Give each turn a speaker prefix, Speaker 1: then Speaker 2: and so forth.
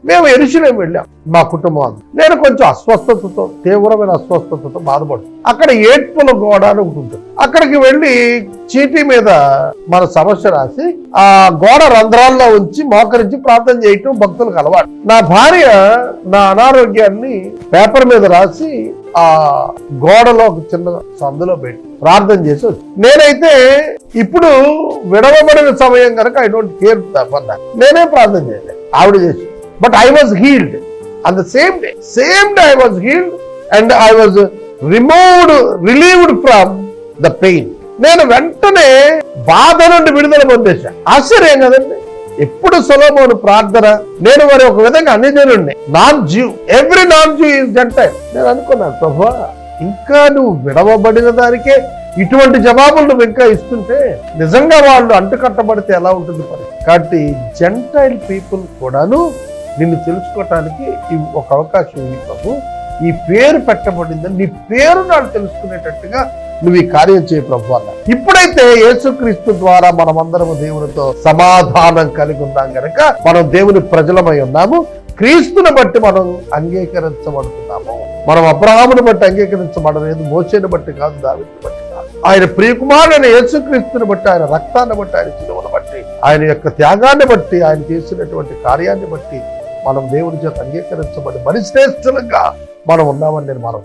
Speaker 1: మేము యెరూషలేము వెళ్ళాం మా కుటుంబం అంతా. నేను కొంచెం అస్వస్థతతో, తీవ్రమైన అస్వస్థతతో బాధపడుతుంది. అక్కడ ఏడ్పుల గోడ అని ఒకటి ఉంటుంది. అక్కడికి వెళ్ళి చీటీ మీద మన సమస్య రాసి ఆ గోడ రంధ్రాల్లో ఉంచి మోకరించి ప్రార్థన చేయటం భక్తులకు అలవాటు. నా భార్య నా అనారోగ్యాన్ని పేపర్ మీద రాసి ఆ గోడలో ఒక చిన్న సందులో పెట్టి ప్రార్థన చేసి వచ్చి, నేనైతే ఇప్పుడు విడవబడిన సమయం కనుక ఐ డోంట్ కేర్ నేనే ప్రార్థన చేయలేదు, ఆవిడ చేసి. But I was healed on the same day I was healed and I was relieved from the pain. నేను వెంటనే బాధ నుండి విడుదల పొందేశాను. ఆశ్చర్యం కదండి. ఎప్పుడు సొలొమోను ప్రార్థన, నేను మరి ఒక విధంగా అన్ని జనుడిని, non Jew, every non Jew is gentile. నేను అనుకున్నాను, ప్రభువా ఇంకా నువ్వు విడవబడిన దానికే ఇటువంటి జవాబులు నువ్వు ఇంకా ఇస్తుంటే నిజంగా వాళ్ళు అంటుకట్టబడితే ఎలా ఉంటుంది పరిస్థితి. కాబట్టి జెంటైల్ పీపుల్ కూడాను నిన్ను తెలుసుకోవటానికి ఒక అవకాశం ఉంది ప్రభు. ఈ పేరు పెట్టబడిందని నీ పేరు నాకు తెలుసుకునేటట్టుగా నువ్వు ఈ కార్యం చేయ ప్రభు అన్న. ఇప్పుడైతే యేసుక్రీస్తు ద్వారా మనమందరము దేవునితో సమాధానం కలిగి ఉన్నాం గనక మనం దేవుని ప్రజలమై ఉన్నాము. క్రీస్తుని బట్టి మనం అంగీకరించబడుతున్నాము. మనం అబ్రహామును బట్టి అంగీకరించబడలేదు, మోసేని బట్టి కాదు, దావీదుని బట్టి కాదు. ఆయన ప్రియకుమారుడైన యేసుక్రీస్తుని బట్టి, ఆయన రక్తాన్ని బట్టి, ఆయన శిలువను బట్టి, ఆయన యొక్క త్యాగాన్ని బట్టి, ఆయన చేసినటువంటి కార్యాన్ని బట్టి మనం దేవుని చేత అంగీకరించబడి మరి శ్రేష్ఠులుగా మనం ఉన్నామని నేను మనం